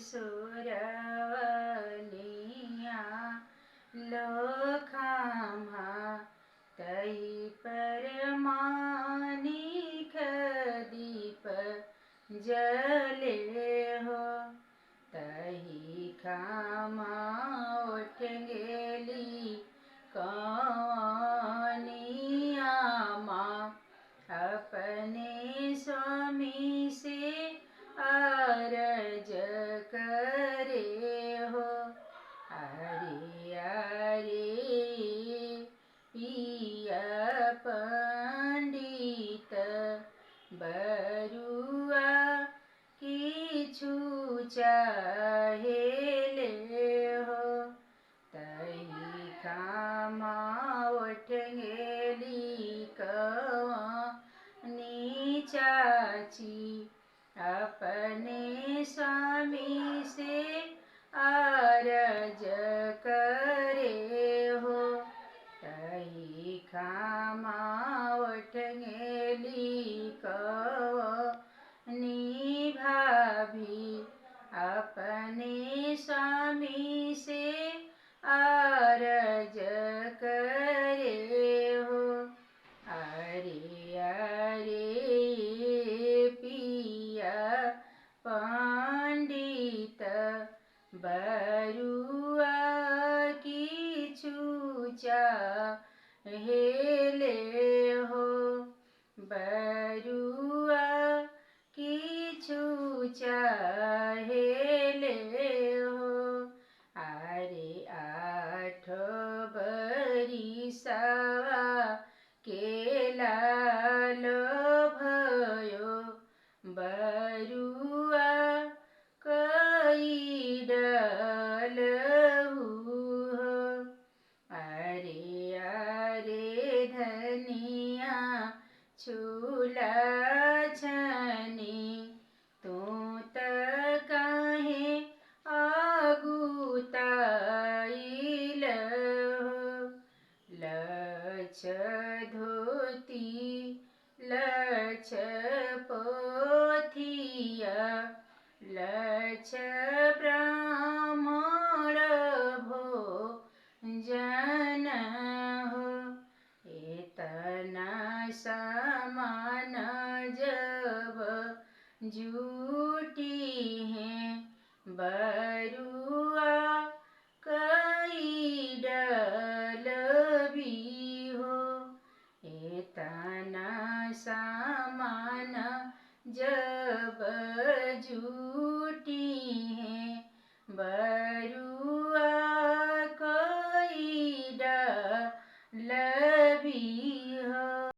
सुरवनिया लोखामा तही पर मानिक दीप जले हो। तही खामा उठ गेली कौनिया माँ अपने स्वामी से अरज करे हो। अरे अरे पिया पंडित बरुआ किछु चाहेले हो। तही खामा उठ गेली कौनी चाची अपने स्वामी से अरज करे हो। तही खामा उठ गेली कौनी भाभी अपने स्वामी से अरज करे हो। अरे अरे पिया पंडित बरुआ किछु चाहेले हो। बरुआ किछु चाहेले हो। अरे 8 बरिसवा के लाल भयो बरुआ कई डलहु हो। अरे अरे धनिया छूला छनी तू त काहे आगुताइल हो। लछ धोती लछ पोथिया लछ ब्राह्मण भोजन हो। इतना सामान जब जुटी हैं बरुआ कई डलबी हो। इतना सामान जब जुटी हैं बरुआ कई डलबी